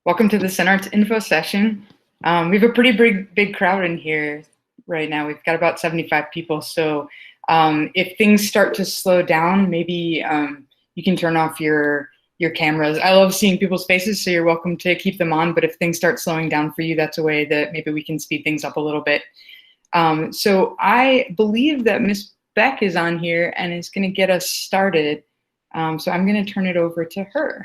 Welcome to the Senn Arts Info Session. We have a pretty big crowd in here right now. We've got about 75 people. So if things start to slow down, maybe you can turn off your cameras. I love seeing people's faces, so you're welcome to keep them on. But if things start slowing down for you, that's a way that maybe we can speed things up a little bit. So I believe that Miss Beck is on here and is going to get us started. So I'm going to turn it over to her.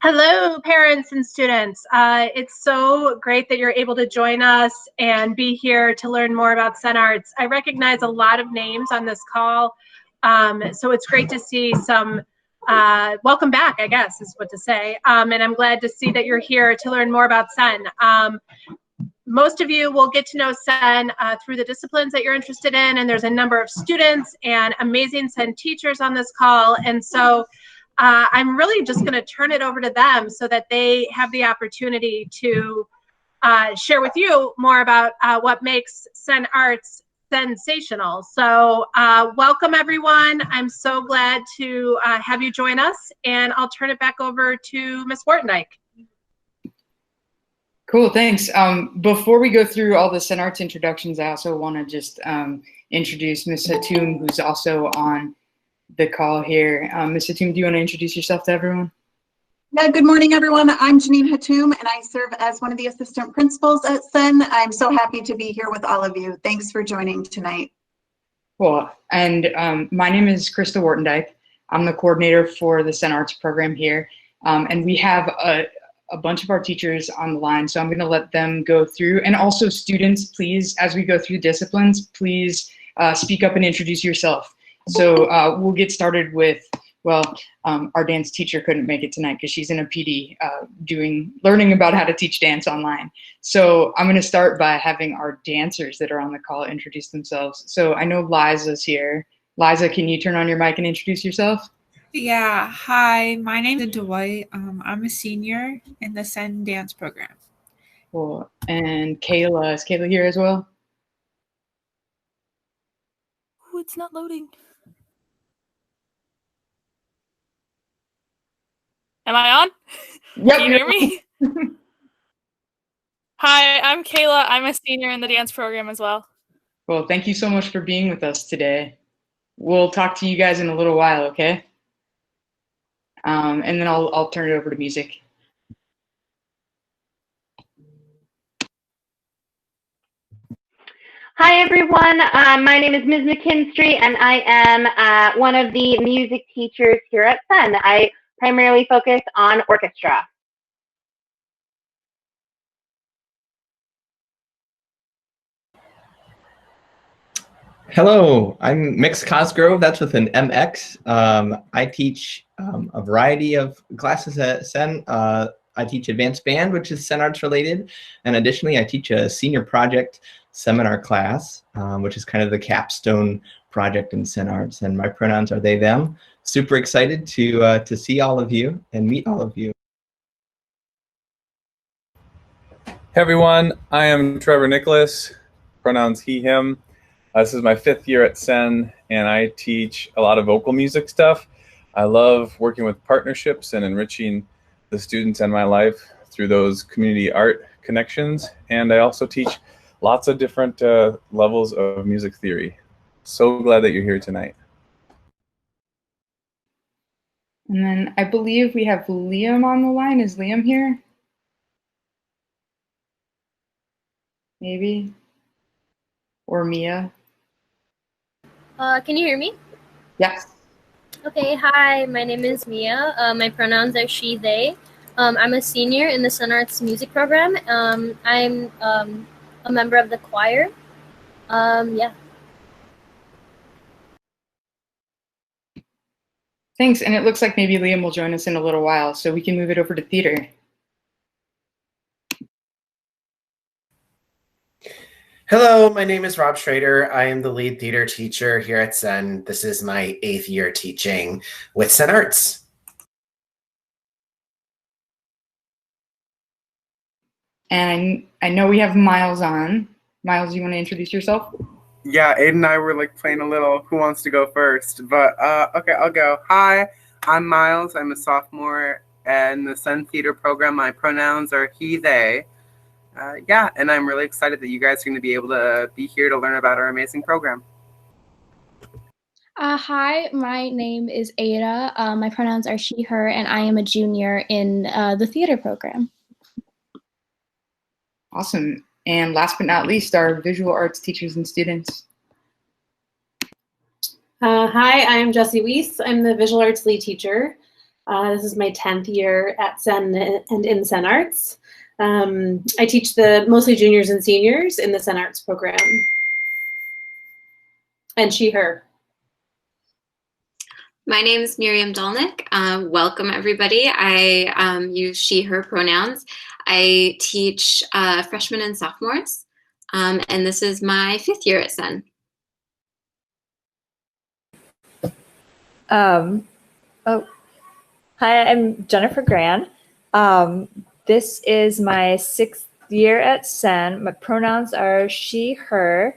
Hello, parents and students. It's so great that you're able to join us and be here to learn more about Senn Arts. I recognize a lot of names on this call, so it's great to see some, welcome back, I guess is what to say, and I'm glad to see that you're here to learn more about Senn. Most of you will get to know Senn through the disciplines that you're interested in, and there's a number of students and amazing Senn teachers on this call, and so I'm really just going to turn it over to them so that they have the opportunity to share with you more about what makes Senn Arts sensational. So welcome, everyone. I'm so glad to have you join us, and I'll turn it back over to Ms. Wartendijk. Cool, thanks. Before we go through all the Senn Arts introductions, I also want to just introduce Ms. Hatoum, who's also on the call here. Ms. Hatoum, do you want to introduce yourself to everyone? Yeah, good morning, everyone. I'm Janine Hatoum, and I serve as one of the assistant principals at Senn. I'm so happy to be here with all of you. Thanks for joining tonight. Cool. And my name is Krista Wartendijk. I'm the coordinator for the Senn Arts program here. And we have a bunch of our teachers on the line, so I'm going to let them go through. And also students, please, as we go through disciplines, please speak up and introduce yourself. So we'll get started with, well, our dance teacher couldn't make it tonight because she's in a PD learning about how to teach dance online. So I'm going to start by having our dancers that are on the call introduce themselves. So I know Liza's here. Liza, can you turn on your mic and introduce yourself? Yeah, hi, my name is Dwight. I'm a senior in the Senn dance program. Cool. And Kayla, is Kayla here as well? Oh, it's not loading. Am I on? Yep. Can you hear me? Hi, I'm Kayla. I'm a senior in the dance program as well. Well, thank you so much for being with us today. We'll talk to you guys in a little while, okay? And then I'll turn it over to music. Hi, everyone. My name is Ms. McKinstry, and I am one of the music teachers here at Senn. I primarily focus on orchestra. Hello, I'm Mix Cosgrove. That's with an MX. I teach a variety of classes at Senn. I teach advanced band, which is Senn Arts related. And additionally, I teach a senior project seminar class, which is kind of the capstone project in Senn Arts. And my pronouns are they, them. Super excited to see all of you and meet all of you. Hey everyone, I am Trevor Nicholas, pronouns he, him. This is my 5th year at Senn, and I teach a lot of vocal music stuff. I love working with partnerships and enriching the students in my life through those community art connections. And I also teach lots of different levels of music theory. So glad that you're here tonight. And then I believe we have Liam on the line. Is Liam here? Maybe. Or Mia. Can you hear me? Yes. Okay, hi, my name is Mia. My pronouns are she, they. I'm a senior in the Senn Arts music program. I'm a member of the choir. Yeah. Thanks, and it looks like maybe Liam will join us in a little while, so we can move it over to theater. Hello, my name is Rob Schrader. I am the lead theater teacher here at Senn. This is my 8th year teaching with Senn Arts. And I know we have Miles on. Miles, you want to introduce yourself? Yeah, Aiden and I were like playing a little Who Wants to Go First, but okay, I'll go. Hi, I'm Miles. I'm a sophomore and the Senn Theater program. My pronouns are he, they. Yeah, and I'm really excited that you guys are going to be able to be here to learn about our amazing program. Hi, my name is Ada. My pronouns are she, her, and I am a junior in the theater program. Awesome. And last but not least, our visual arts teachers and students. Hi, I'm Jessie Weiss. I'm the visual arts lead teacher. This is my 10th year at Senn and in Senn Arts. I teach mostly juniors and seniors in the Senn Arts program. And she, her. My name is Miriam Dolnick. Welcome, everybody. I use she, her pronouns. I teach freshmen and sophomores, and this is my 5th year at Senn. Hi, I'm Jennifer Gran. This is my 6th year at Senn. My pronouns are she, her.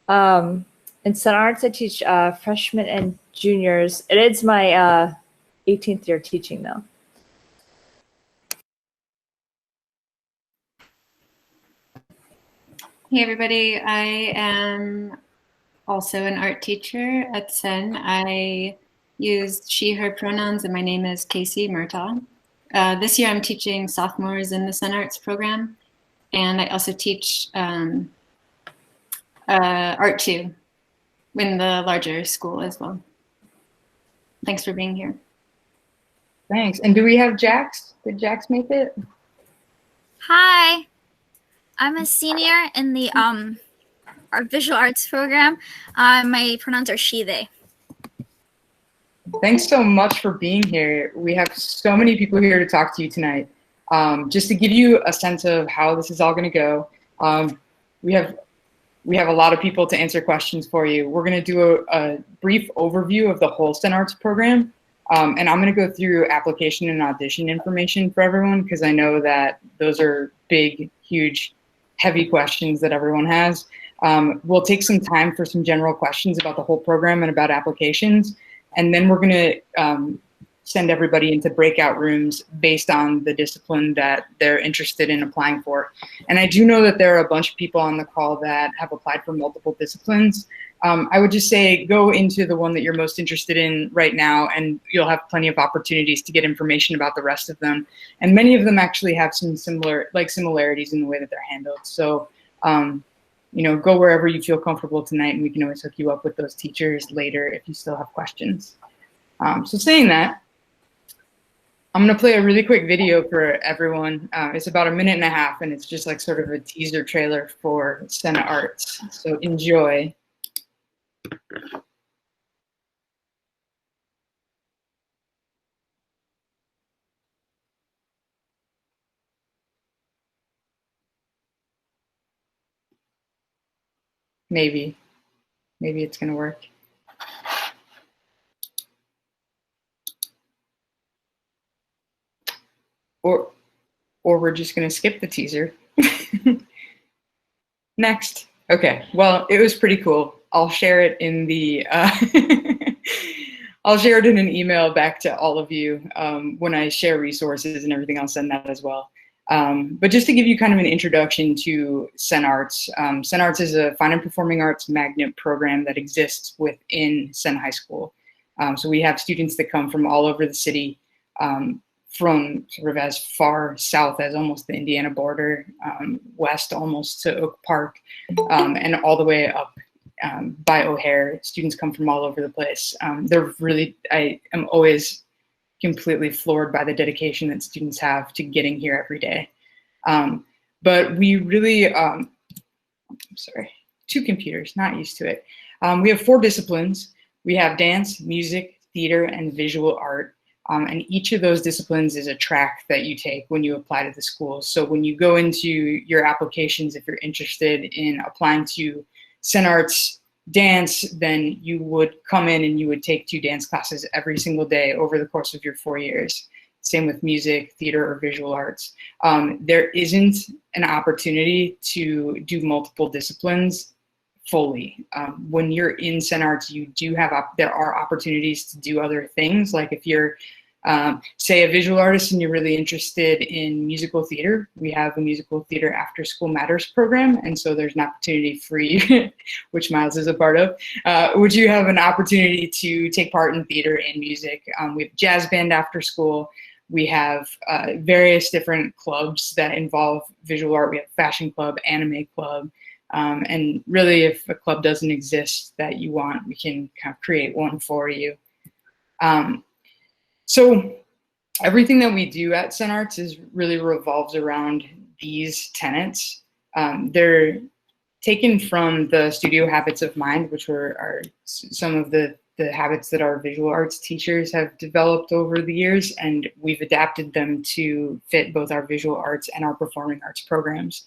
In Senn Arts, I teach freshmen and juniors. It is my 18th year teaching, though. Hey, everybody. I am also an art teacher at Senn. I use she, her pronouns, and my name is Casey Murtaugh. This year I'm teaching sophomores in the Senn Arts program, and I also teach art too in the larger school as well. Thanks for being here. Thanks. And do we have Jax? Did Jax make it? Hi, I'm a senior in the our visual arts program. My pronouns are she, they. Thanks so much for being here. We have so many people here to talk to you tonight. Just to give you a sense of how this is all going to go, we have a lot of people to answer questions for you. We're going to do a brief overview of the whole Senn Arts program, and I'm going to go through application and audition information for everyone because I know that those are big, huge, heavy questions that everyone has. We'll take some time for some general questions about the whole program and about applications. And then we're going to send everybody into breakout rooms based on the discipline that they're interested in applying for. And I do know that there are a bunch of people on the call that have applied for multiple disciplines. I would just say go into the one that you're most interested in right now, and you'll have plenty of opportunities to get information about the rest of them. And many of them actually have some similarities in the way that they're handled. So, you know, go wherever you feel comfortable tonight, and we can always hook you up with those teachers later if you still have questions. So saying that, I'm gonna play a really quick video for everyone. It's about 1.5 minutes, and it's just like sort of a teaser trailer for Senn Arts. So enjoy. Maybe it's gonna work. Or we're just gonna skip the teaser. Next. Okay, well, it was pretty cool. I'll share it in the, I'll share it in an email back to all of you when I share resources and everything. I'll send that as well. But just to give you kind of an introduction to Senn Arts, Senn Arts is a fine and performing arts magnet program that exists within Senn High School. So we have students that come from all over the city, from sort of as far south as almost the Indiana border, west almost to Oak Park, and all the way up by O'Hare. Students come from all over the place. They're really, I am always completely floored by the dedication that students have to getting here every day. But we really, I'm sorry, 2 computers, not used to it. We have 4 disciplines. We have dance, music, theater, and visual art. And each of those disciplines is a track that you take when you apply to the school. So when you go into your applications, if you're interested in applying to Senn Arts dance, then you would come in and you would take 2 dance classes every single day over the course of your 4 years. Same with music, theater, or visual arts. There isn't an opportunity to do multiple disciplines fully. When you're in Senn Arts, you do have, there are opportunities to do other things. Like if you're Say a visual artist and you're really interested in musical theater, we have a musical theater after school matters program, and so there's an opportunity for you, which Miles is a part of, would you have an opportunity to take part in theater and music. We have jazz band after school. We have various different clubs that involve visual art. We have fashion club, anime club, and really if a club doesn't exist that you want, we can kind of create one for you. So everything that we do at Senn Arts really revolves around these tenets. They're taken from the studio habits of mind, which are some of the habits that our visual arts teachers have developed over the years, and we've adapted them to fit both our visual arts and our performing arts programs.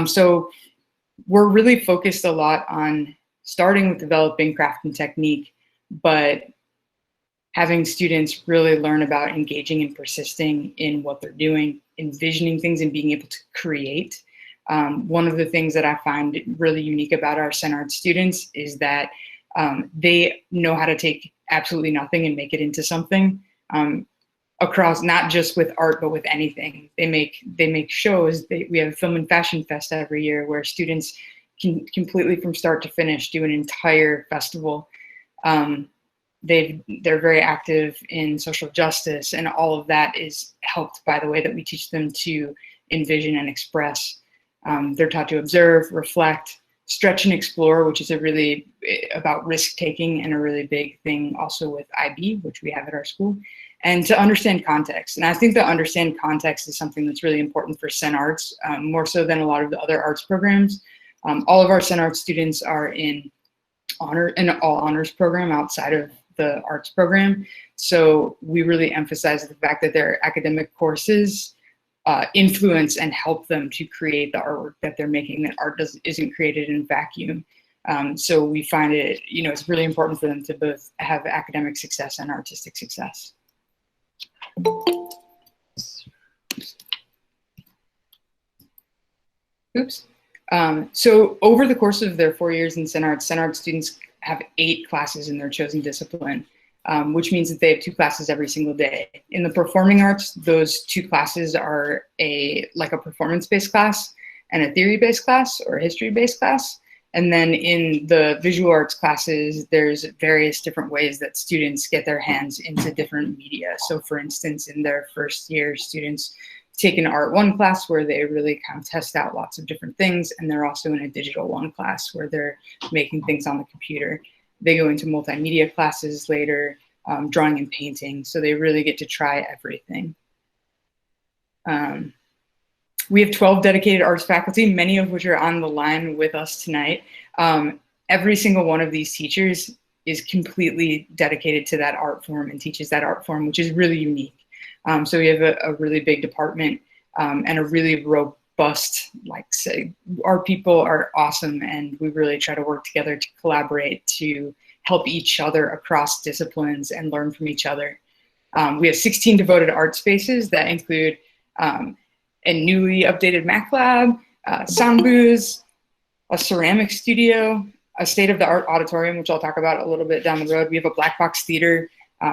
So we're really focused a lot on starting with developing craft and technique, but having students really learn about engaging and persisting in what they're doing, envisioning things and being able to create. One of the things that I find really unique about our Senn Arts students is that they know how to take absolutely nothing and make it into something, across not just with art, but with anything. They make shows. We have a Film and Fashion Fest every year where students can completely from start to finish do an entire festival. They're very active in social justice, and all of that is helped by the way that we teach them to envision and express. They're taught to observe, reflect, stretch and explore, which is really about risk taking and a really big thing also with IB, which we have at our school, and to understand context. And I think that understand context is something that's really important for Senn Arts, more so than a lot of the other arts programs. All of our Senn Arts students are in an all honors program outside of the arts program. So we really emphasize the fact that their academic courses influence and help them to create the artwork that they're making, that art isn't created in a vacuum. So we find it, it's really important for them to both have academic success and artistic success. Oops. So over the course of their 4 years in Senn Arts students have 8 classes in their chosen discipline, which means that they have 2 classes every single day. In the performing arts, those 2 classes are like a performance-based class and a theory-based class or a history-based class. And then in the visual arts classes, there's various different ways that students get their hands into different media. So for instance, in their first year, students take an Art 1 class where they really kind of test out lots of different things, and they're also in a Digital 1 class where they're making things on the computer. They go into multimedia classes later, drawing and painting, so they really get to try everything. We have 12 dedicated arts faculty, many of which are on the line with us tonight. Every single one of these teachers is completely dedicated to that art form and teaches that art form, which is really unique. So we have a really big department and a really robust, our people are awesome, and we really try to work together to collaborate to help each other across disciplines and learn from each other. We have 16 devoted art spaces that include a newly updated Mac lab, sound booths, a ceramic studio, a state-of-the-art auditorium, which I'll talk about a little bit down the road. We have a black box theater,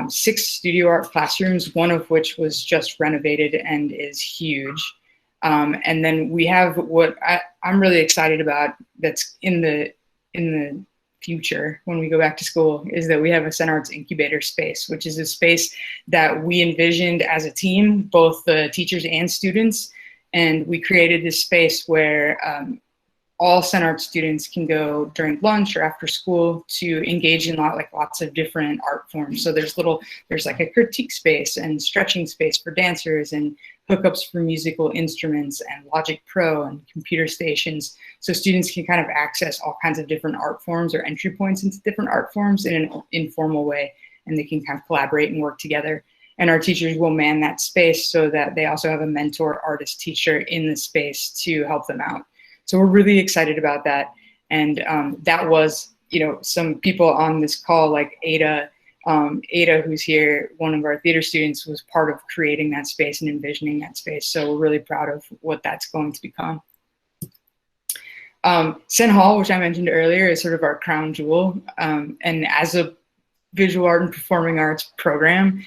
6 studio art classrooms, one of which was just renovated and is huge. And then we have what I'm really excited about that's in the future when we go back to school, is that we have a Senn Arts incubator space, which is a space that we envisioned as a team, both the teachers and students. And we created this space where all Senn Arts students can go during lunch or after school to engage in lots of different art forms. So there's like a critique space and stretching space for dancers and hookups for musical instruments and Logic Pro and computer stations. So students can kind of access all kinds of different art forms or entry points into different art forms in an informal way, and they can kind of collaborate and work together. And our teachers will man that space so that they also have a mentor artist teacher in the space to help them out. So we're really excited about that. And that was, some people on this call, like Ada, who's here, one of our theater students, was part of creating that space and envisioning that space. So we're really proud of what that's going to become. Senn Hall, which I mentioned earlier, is sort of our crown jewel. And as a visual art and performing arts program,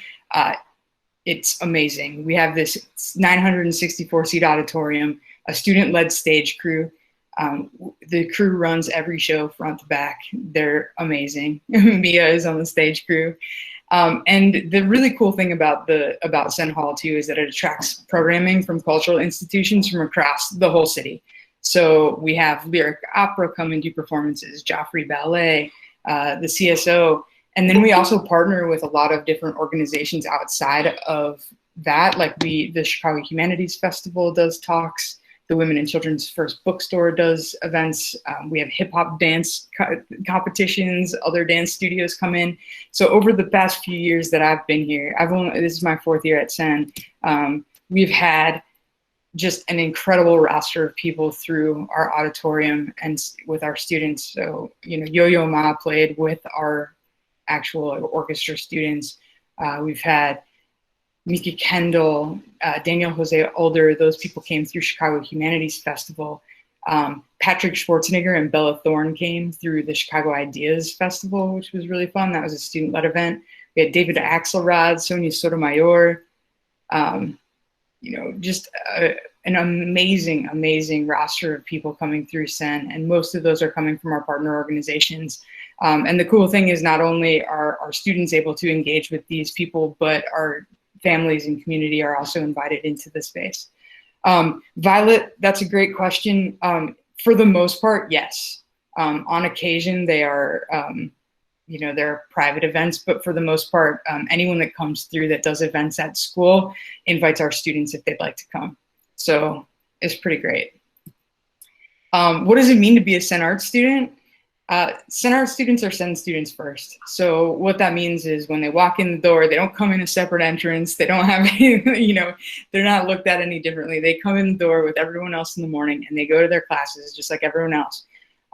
it's amazing. We have this 964 seat auditorium, a student-led stage crew. The crew runs every show front to back. They're amazing. Mia is on the stage crew. And the really cool thing about Senn Hall too is that it attracts programming from cultural institutions from across the whole city. So we have Lyric Opera come and do performances, Joffrey Ballet, the CSO, and then we also partner with a lot of different organizations outside of that. Like the Chicago Humanities Festival does talks. The Women and Children's First Bookstore does events. We have hip hop dance competitions. Other dance studios come in. So over the past few years that I've been here, this is my 4th year at Senn. We've had just an incredible roster of people through our auditorium and with our students. So, you know, Yo-Yo Ma played with our actual orchestra students. We've had Mika Kendall, Daniel Jose Older, those people came through Chicago Humanities Festival. Patrick Schwarzenegger and Bella Thorne came through the Chicago Ideas Festival, which was really fun. That was a student-led event. We had David Axelrod, Sonia Sotomayor, you know, just an amazing, amazing roster of people coming through Senn, and most of those are coming from our partner organizations. And the cool thing is not only are our students able to engage with these people, but our families and community are also invited into the space. Violet, that's a great question. For the most part, yes. On occasion, they are, you know, they're private events, but for the most part, anyone that comes through that does events at school invites our students if they'd like to come. So it's pretty great. What does it mean to be a Senn Arts student? Senn Arts students are Senn students first. So what that means is when they walk in the door, they don't come in a separate entrance. They don't have any, you know, they're not looked at any differently. They come in the door with everyone else in the morning and they go to their classes just like everyone else.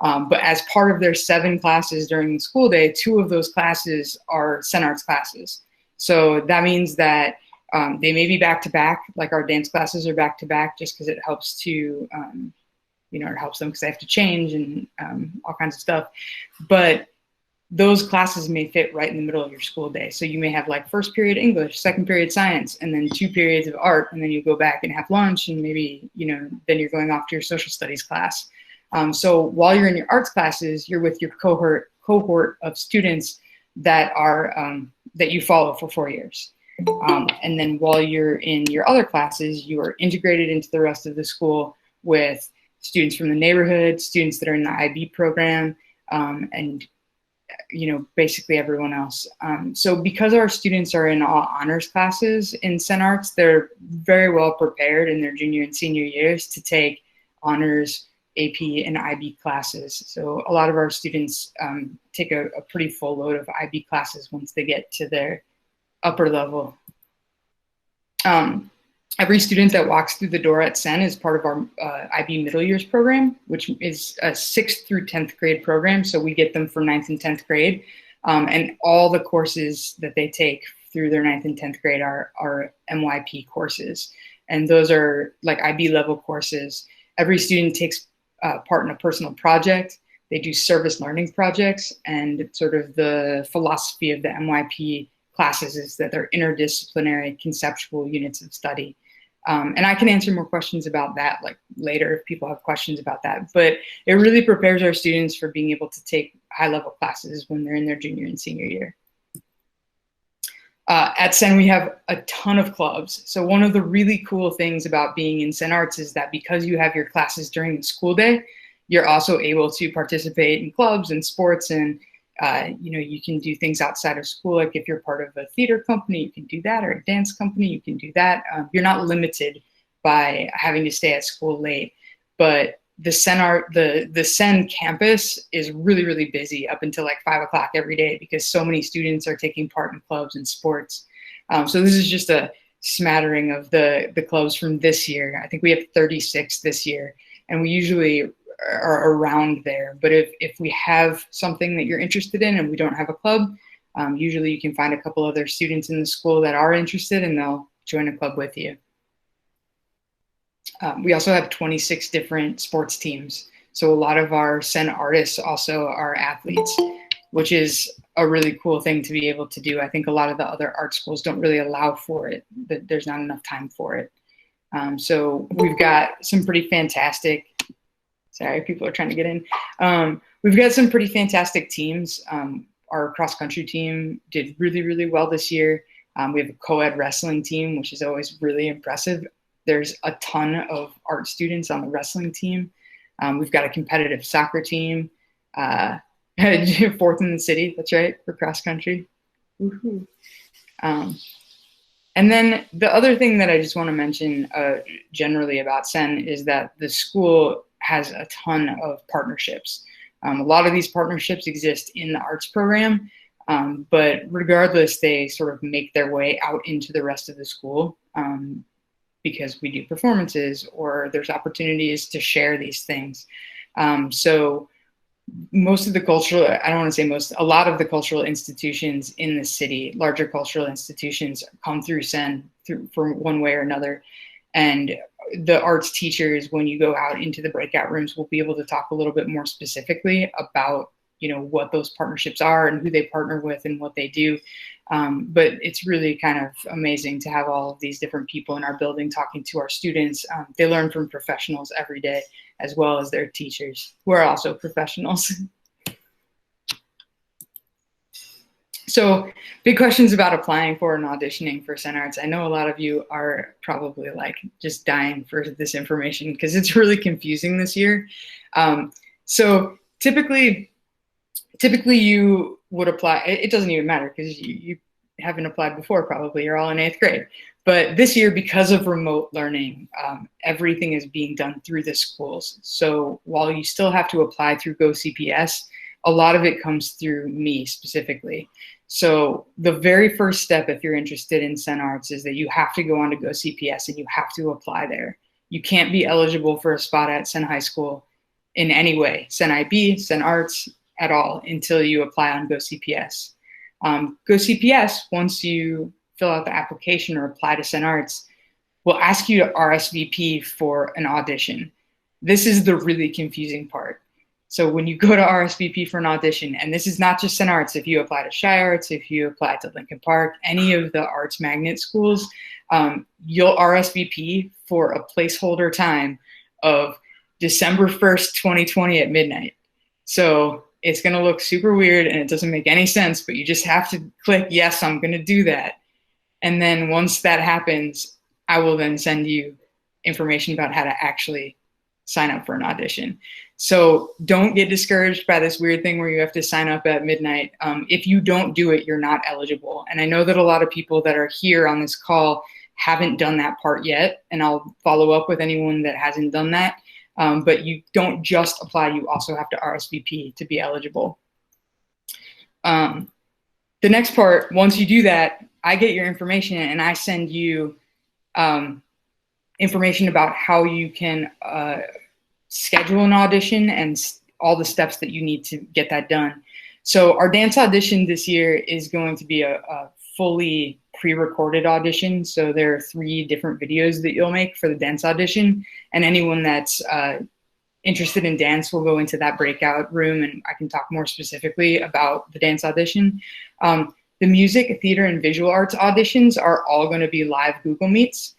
But as part of their 7 classes during the school day, 2 of those classes are Senn Arts classes. So that means that they may be back to back, like our dance classes are back to back, just because it helps to, you know, it helps them because they have to change and all kinds of stuff. But those classes may fit right in the middle of your school day. So you may have like first period English, second period science, and then 2 periods of art, and then you go back and have lunch, and maybe, you know, then you're going off to your social studies class. So while you're in your arts classes, you're with your cohort of students that are that you follow for 4 years. And then while you're in your other classes, you are integrated into the rest of the school with students from the neighborhood, students that are in the IB program, and, you know, basically everyone else. So because our students are in all honors classes in Senn Arts, they're very well prepared in their junior and senior years to take honors, AP, and IB classes. So a lot of our students take a pretty full load of IB classes once they get to their upper level. Every student that walks through the door at Senn is part of our IB middle years program, which is a 6th through 10th grade program. So we get them for 9th and 10th grade. And all the courses that they take through their 9th and 10th grade are MYP courses. And those are like IB level courses. Every student takes part in a personal project. They do service learning projects, and sort of the philosophy of the MYP classes is that they're interdisciplinary conceptual units of study. And I can answer more questions about that like later if people have questions about that, but it really prepares our students for being able to take high level classes when they're in their junior and senior year. At Senn, we have a ton of clubs. So one of the really cool things about being in Senn Arts is that because you have your classes during the school day, you're also able to participate in clubs and sports, and you know, you can do things outside of school. Like if you're part of a theater company, you can do that, or a dance company, you can do that. You're not limited by having to stay at school late. But the Senn campus is really, really busy up until like 5 o'clock every day because so many students are taking part in clubs and sports. So this is just a smattering of the clubs from this year. I think we have 36 this year, and we usually are around there. But if we have something that you're interested in and we don't have a club, usually you can find a couple other students in the school that are interested and they'll join a club with you. We also have 26 different sports teams. So a lot of our Senn artists also are athletes, which is a really cool thing to be able to do. I think a lot of the other art schools don't really allow for it, that there's not enough time for it. So we've got some pretty fantastic, sorry, people are trying to get in. We've got some pretty fantastic teams. Our cross-country team did really, really well this year. We have a co-ed wrestling team, which is always really impressive. There's a ton of art students on the wrestling team. We've got a competitive soccer team, 4th in the city, that's right, for cross-country. And then the other thing that I just want to mention generally about Senn is that the school has a ton of partnerships. A lot of these partnerships exist in the arts program, but regardless, they sort of make their way out into the rest of the school because we do performances or there's opportunities to share these things. So most of the cultural, I don't want to say most, a lot of the cultural institutions in the city, larger cultural institutions, come through Senn for one way or another. And the arts teachers, when you go out into the breakout rooms, will be able to talk a little bit more specifically about, what those partnerships are and who they partner with and what they do. But it's really kind of amazing to have all of these different people in our building talking to our students. They learn from professionals every day, as well as their teachers, who are also professionals. So big questions about applying for and auditioning for Senn Arts. I know a lot of you are probably like just dying for this information because it's really confusing this year. So typically you would apply, it doesn't even matter because you haven't applied before probably, you're all in 8th grade. But this year, because of remote learning, everything is being done through the schools. So while you still have to apply through GoCPS, a lot of it comes through me specifically. So the very first step, if you're interested in Senn Arts, is that you have to go on to GoCPS and you have to apply there. You can't be eligible for a spot at Senn High School in any way, Senn IB, Senn Arts, at all, until you apply on GoCPS. GoCPS, once you fill out the application or apply to Senn Arts, will ask you to RSVP for an audition. This is the really confusing part. So when you go to RSVP for an audition, and this is not just Senn Arts, if you apply to Shy Arts, if you apply to Lincoln Park, any of the arts magnet schools, you'll RSVP for a placeholder time of December 1st, 2020 at midnight. So it's gonna look super weird and it doesn't make any sense, but you just have to click, yes, I'm gonna do that. And then once that happens, I will then send you information about how to actually sign up for an audition. So don't get discouraged by this weird thing where you have to sign up at midnight. If you don't do it, you're not eligible. And I know that a lot of people that are here on this call haven't done that part yet, and I'll follow up with anyone that hasn't done that. But you don't just apply, you also have to RSVP to be eligible. The next part, once you do that, I get your information and I send you information about how you can schedule an audition and all the steps that you need to get that done. So our dance audition this year is going to be a fully pre-recorded audition. So there are 3 different videos that you'll make for the dance audition, and anyone that's interested in dance will go into that breakout room and I can talk more specifically about the dance audition. The music, theater, and visual arts auditions are all going to be live Google Meets.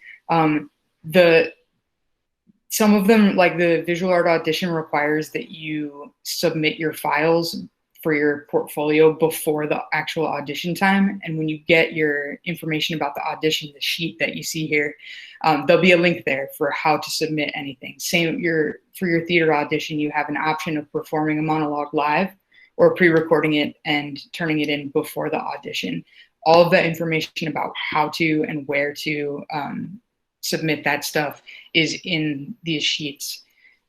Some of them, like the visual art audition, requires that you submit your files for your portfolio before the actual audition time. And when you get your information about the audition, the sheet that you see here, there'll be a link there for how to submit anything. Same for your theater audition, you have an option of performing a monologue live or pre-recording it and turning it in before the audition. All of that information about how to and where to submit that stuff is in these sheets.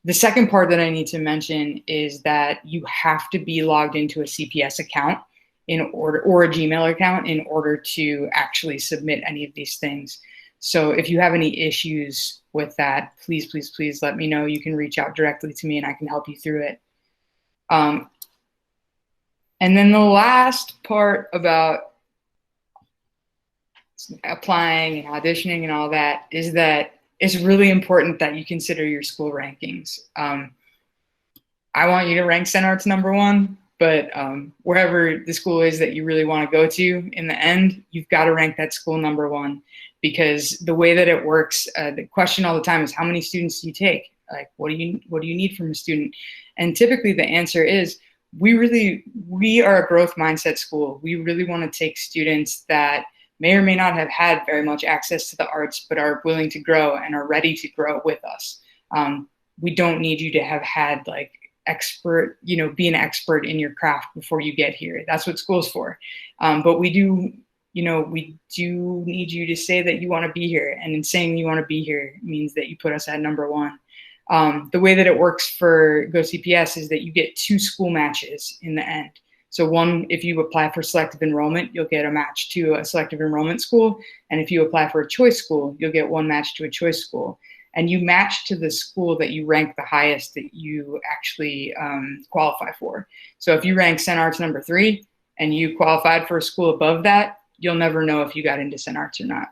The second part that I need to mention is that you have to be logged into a CPS account or a Gmail account in order to actually submit any of these things. So if you have any issues with that, please, please, please let me know. You can reach out directly to me and I can help you through it. And then the last part about applying and auditioning and all that is that it's really important that you consider your school rankings. I want you to rank Senn Arts #1. but wherever the school is that you really want to go to, in the end, you've got to rank that school #1, because the way that it works, the question all the time is, how many students do you take? Like, what do you need from a student? And typically the answer is, we are a growth mindset school. We really want to take students that may or may not have had very much access to the arts, but are willing to grow and are ready to grow with us. We don't need you to have had like be an expert in your craft before you get here. That's what school's for. But we do need you to say that you want to be here. And in saying you want to be here means that you put us at #1. The way that it works for Go CPS is that you get 2 school matches in the end. So one, if you apply for selective enrollment, you'll get a match to a selective enrollment school. And if you apply for a choice school, you'll get 1 match to a choice school. And you match to the school that you rank the highest that you actually qualify for. So if you rank Senn Arts #3 and you qualified for a school above that, you'll never know if you got into Senn Arts or not.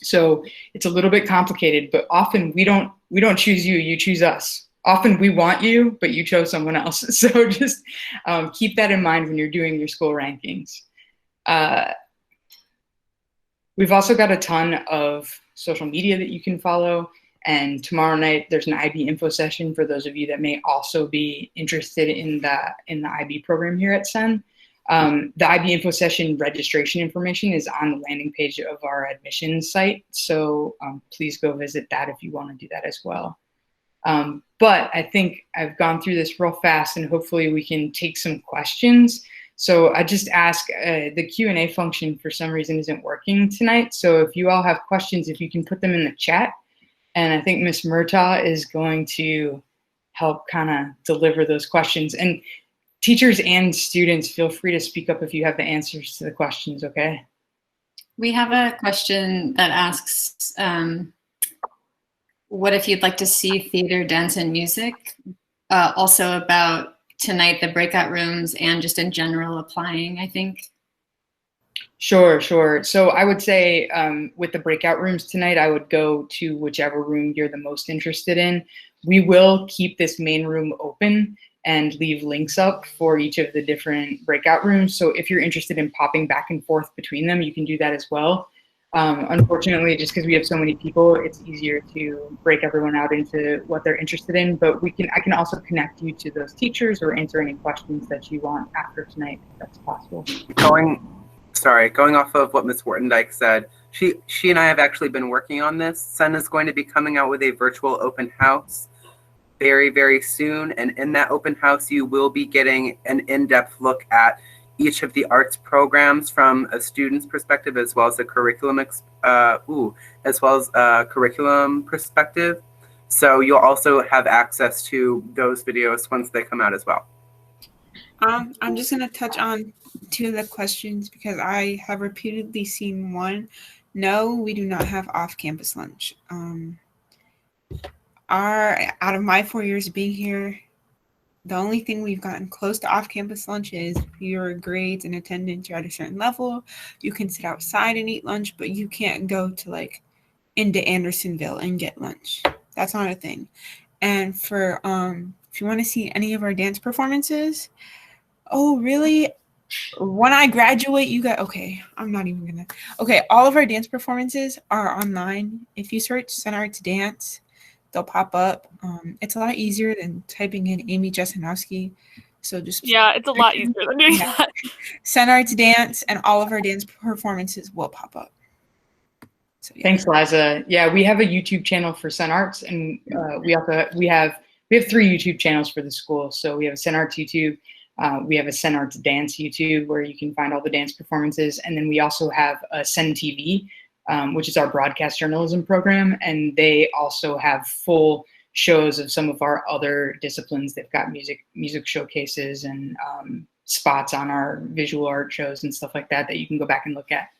So it's a little bit complicated, but often we don't choose you, you choose us. Often we want you, but you chose someone else. So just keep that in mind when you're doing your school rankings. We've also got a ton of social media that you can follow. And tomorrow night, there's an IB info session for those of you that may also be interested in the IB program here at Senn. The IB info session registration information is on the landing page of our admissions site. So please go visit that if you want to do that as well. But I think I've gone through this real fast, and hopefully we can take some questions. So I just ask, the Q&A function for some reason isn't working tonight. So if you all have questions, if you can put them in the chat. And I think Ms. Murtaugh is going to help kind of deliver those questions. And teachers and students, feel free to speak up if you have the answers to the questions, okay? We have a question that asks, what if you'd like to see theater, dance, and music? Also about tonight, the breakout rooms, and just in general applying, I think. Sure. So I would say with the breakout rooms tonight, I would go to whichever room you're the most interested in. We will keep this main room open and leave links up for each of the different breakout rooms. So if you're interested in popping back and forth between them, you can do that as well. Unfortunately, just because we have so many people, it's easier to break everyone out into what they're interested in, but I can also connect you to those teachers or answer any questions that you want after tonight, if that's possible. Going off of what Ms. Wartendijk said, she and I have actually been working on this. Senn is going to be coming out with a virtual open house very, very soon. And in that open house, you will be getting an in-depth look at each of the arts programs from a student's perspective, as well as a curriculum, curriculum perspective. So you'll also have access to those videos once they come out as well. I'm just going to touch on 2 of the questions because I have repeatedly seen one. No, we do not have off-campus lunch. Out of my 4 years of being here, the only thing we've gotten close to off-campus lunch is your grades and attendance are at a certain level. You can sit outside and eat lunch, but you can't go to like into Andersonville and get lunch. That's not a thing. And for if you want to see any of our dance performances, oh really? When I graduate, you got all of our dance performances are online. If you search Senn Arts Dance, they'll pop up. It's a lot easier than typing in Amy Jesenowski. So just it's a lot easier than doing that. Senn Arts Dance, and all of our dance performances will pop up. So, yeah. Thanks, Liza. Yeah, we have a YouTube channel for Senn Arts, and we have 3 YouTube channels for the school. So we have a Senn Arts YouTube, we have a Senn Arts Dance YouTube where you can find all the dance performances, and then we also have a Senn TV, which is our broadcast journalism program, and they also have full shows of some of our other disciplines. They've got music showcases and spots on our visual art shows and stuff like that you can go back and look at.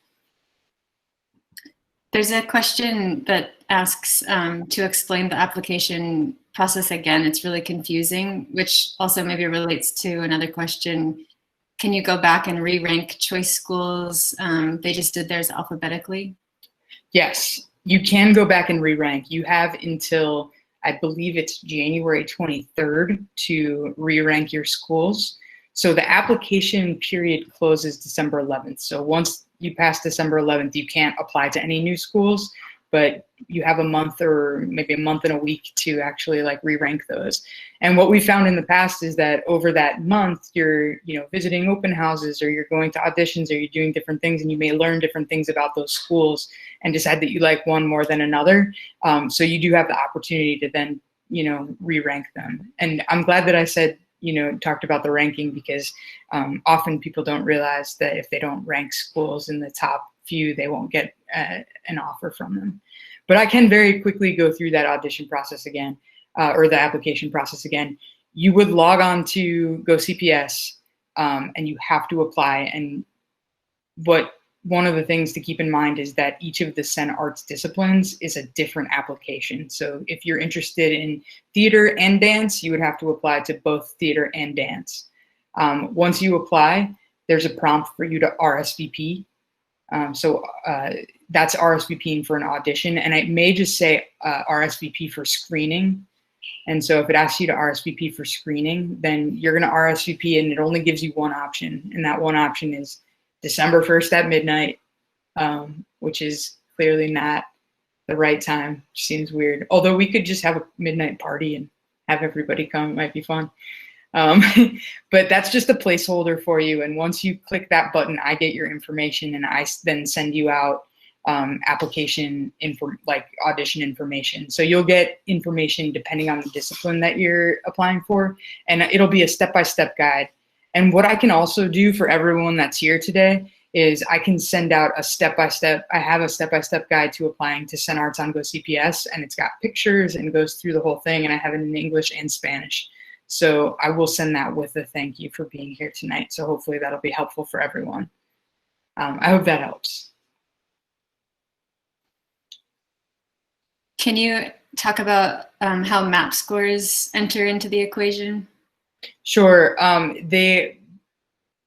There's a question that asks to explain the application process again. It's really confusing, which also maybe relates to another question. Can you go back and re-rank choice schools? They just did theirs alphabetically. Yes, you can go back and re-rank. You have until, I believe it's January 23rd to re-rank your schools. So the application period closes December 11th. So once you pass December 11th, you can't apply to any new schools, but you have a month or maybe a month and a week to actually like re-rank those. And what we found in the past is that over that month, you're visiting open houses, or you're going to auditions, or you're doing different things, and you may learn different things about those schools and decide that you like one more than another. So you do have the opportunity to then re-rank them. And I'm glad that I said talked about the ranking, because often people don't realize that if they don't rank schools in the top few, they won't get an offer from them. But I can very quickly go through that audition process again, or the application process again. You would log on to GoCPS, and you have to apply. And one of the things to keep in mind is that each of the Senn Arts disciplines is a different application. So if you're interested in theater and dance, you would have to apply to both theater and dance. Once you apply, there's a prompt for you to RSVP. That's RSVPing for an audition, and it may just say RSVP for screening. And so if it asks you to RSVP for screening, then you're going to RSVP, and it only gives you one option, and that one option is December 1st at midnight, which is clearly not the right time. Seems weird. Although we could just have a midnight party and have everybody come. It might be fun. But that's just a placeholder for you. And once you click that button, I get your information, and I then send you out application info, like audition information. So you'll get information depending on the discipline that you're applying for, and it'll be a step-by-step guide. And what I can also do for everyone that's here today is I can send out a step-by-step. I have a step-by-step guide to applying to Senn Arts on GoCPS, and it's got pictures and goes through the whole thing, and I have it in English and Spanish. So I will send that with a thank you for being here tonight. So hopefully that'll be helpful for everyone. I hope that helps. Can you talk about how MAP scores enter into the equation? Sure.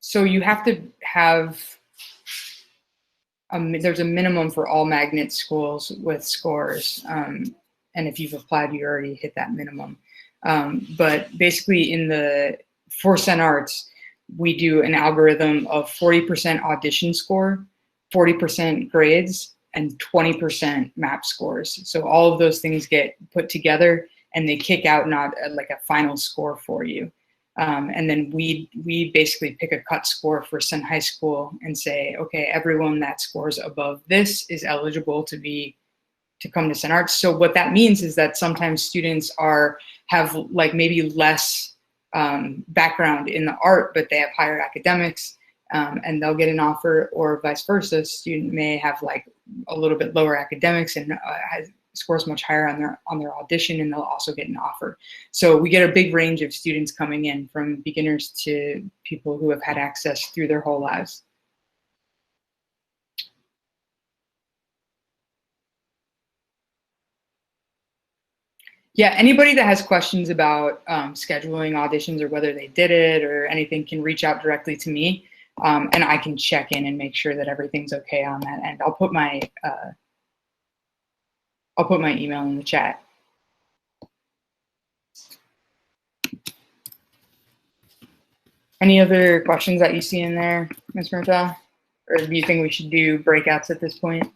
So you have to have, there's a minimum for all magnet schools with scores. And if you've applied, you already hit that minimum. But basically for Senn Arts, we do an algorithm of 40% audition score, 40% grades, and 20% MAP scores. So all of those things get put together, and they kick out not like a final score for you. And then we basically pick a cut score for Senn High School and say, okay, everyone that scores above this is eligible to come to Senn Arts. So what that means is that sometimes students have like maybe less background in the art, but they have higher academics, and they'll get an offer, or vice versa. A student may have like a little bit lower academics and scores much higher on their audition, and they'll also get an offer. So we get a big range of students coming in, from beginners to people who have had access through their whole lives. Yeah, anybody that has questions about scheduling auditions or whether they did it or anything can reach out directly to me, and I can check in and make sure that everything's okay on that end. I'll put my email in the chat. Any other questions that you see in there, Ms. Murtaugh? Or do you think we should do breakouts at this point?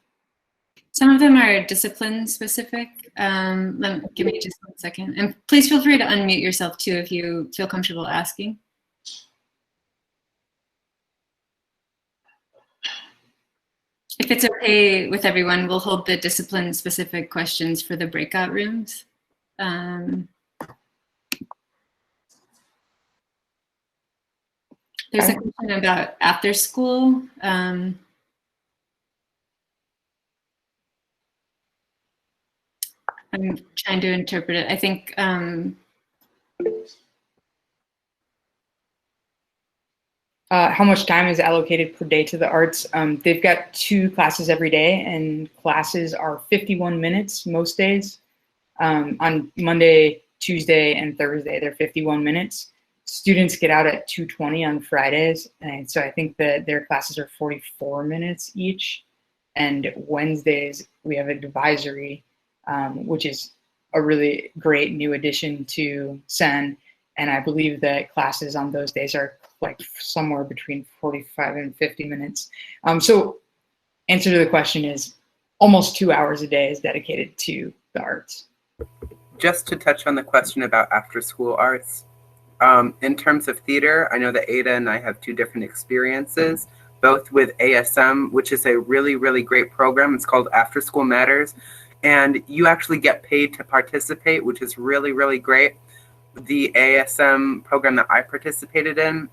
Some of them are discipline specific. Give me just 1 second. And please feel free to unmute yourself too if you feel comfortable asking. If it's okay with everyone, we'll hold the discipline specific questions for the breakout rooms. There's a question about after school. I'm trying to interpret it. I think how much time is allocated per day to the arts? They've got 2 classes every day, and classes are 51 minutes most days. On Monday, Tuesday, and Thursday, they're 51 minutes. Students get out at 2:20 on Fridays, and so I think that their classes are 44 minutes each. And Wednesdays, we have advisory, which is a really great new addition to Senn. And I believe that classes on those days are like somewhere between 45 and 50 minutes. So answer to the question is almost 2 hours a day is dedicated to the arts. Just to touch on the question about after-school arts, in terms of theater, I know that Ada and I have 2 different experiences, both with ASM, which is a really, really great program. It's called After School Matters, and you actually get paid to participate, which is really, really great. The ASM program that I participated in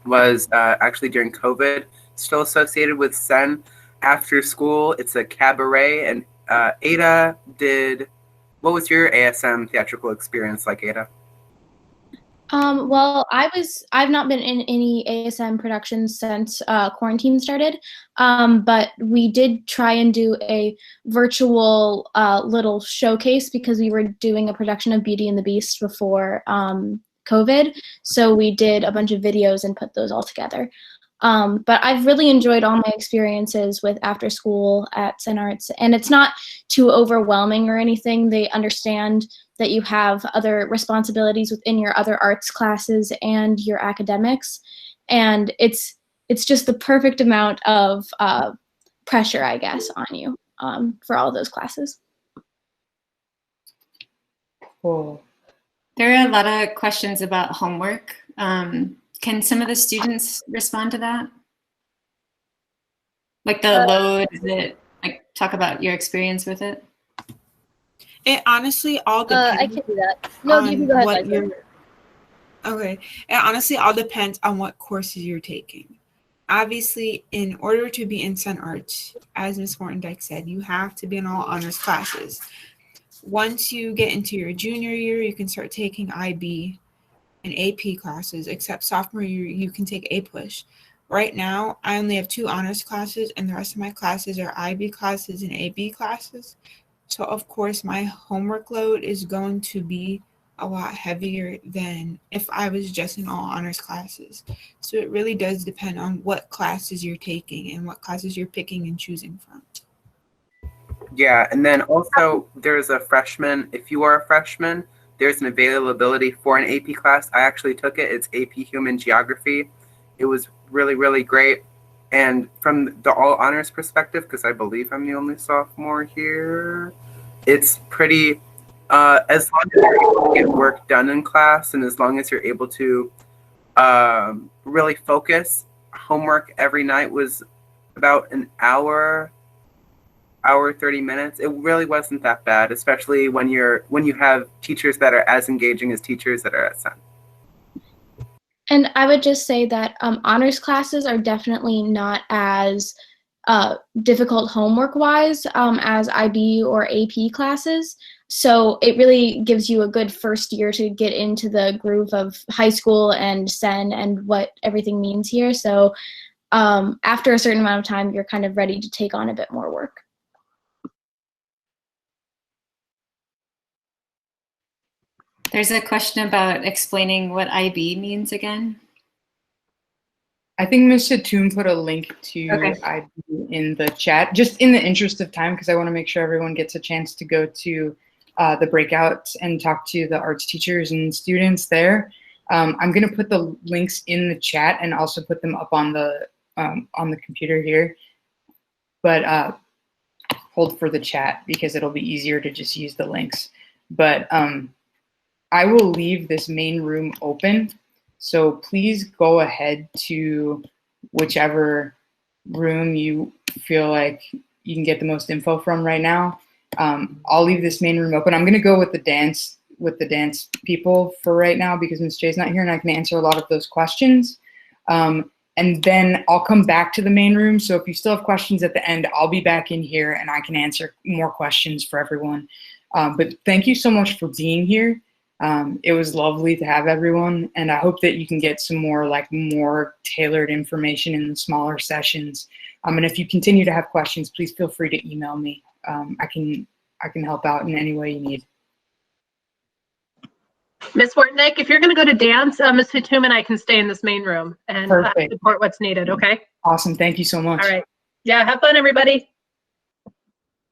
was actually during COVID, still associated with Senn After School. It's a cabaret, and Ada did, what was your ASM theatrical experience like, Ada? Well, I've not been in any ASM productions since quarantine started, but we did try and do a virtual little showcase because we were doing a production of Beauty and the Beast before COVID. So we did a bunch of videos and put those all together. But I've really enjoyed all my experiences with after school at Senn Arts, and it's not too overwhelming or anything. They understand that you have other responsibilities within your other arts classes and your academics, and it's just the perfect amount of pressure, I guess, on you for all of those classes. Cool. There are a lot of questions about homework. Can some of the students respond to that? Like the load, is it, like, talk about your experience with it? It honestly all depends. I can do that. No, you can go ahead. Okay. It honestly all depends on what courses you're taking. Obviously, in order to be in Senn Arts, as Ms. Morton-Dyke said, you have to be in all honors classes. Once you get into your junior year, you can start taking IB and AP classes, except sophomore year, you can take A-Push. Right now, I only have 2 honors classes, and the rest of my classes are IB classes and AB classes. So, of course, my homework load is going to be a lot heavier than if I was just in all honors classes. So it really does depend on what classes you're taking and what classes you're picking and choosing from. Yeah, and then also there's a freshman, if you are a freshman, there's an availability for an AP class. I actually took it. It's AP Human Geography. It was really, really great. And from the all honors perspective, because I believe I'm the only sophomore here, it's pretty, as long as you're able to get work done in class and as long as you're able to really focus, homework every night was about an hour 30 minutes. It really wasn't that bad, especially when you have teachers that are as engaging as teachers that are at Senn. And I would just say that honors classes are definitely not as difficult homework-wise as IB or AP classes. So it really gives you a good first year to get into the groove of high school and Senn and what everything means here. So after a certain amount of time, you're kind of ready to take on a bit more work. There's a question about explaining what IB means again. I think Ms. Hatum put a link to IB in the chat, just in the interest of time, because I want to make sure everyone gets a chance to go to the breakouts and talk to the arts teachers and students there. I'm going to put the links in the chat and also put them up on the computer here. But hold for the chat because it'll be easier to just use the links. But I will leave this main room open, so please go ahead to whichever room you feel like you can get the most info from right now. I'll leave this main room open. I'm gonna go with the dance people for right now because Ms. J's not here and I can answer a lot of those questions. And then I'll come back to the main room. So if you still have questions at the end, I'll be back in here and I can answer more questions for everyone. But thank you so much for being here. It was lovely to have everyone, and I hope that you can get some more tailored information in the smaller sessions. And if you continue to have questions, please feel free to email me. I can help out in any way you need. Ms. Morton-Dyke, if you're going to go to dance, Ms. Hatum and I can stay in this main room and support what's needed. Okay. Awesome. Thank you so much. All right. Yeah. Have fun, everybody.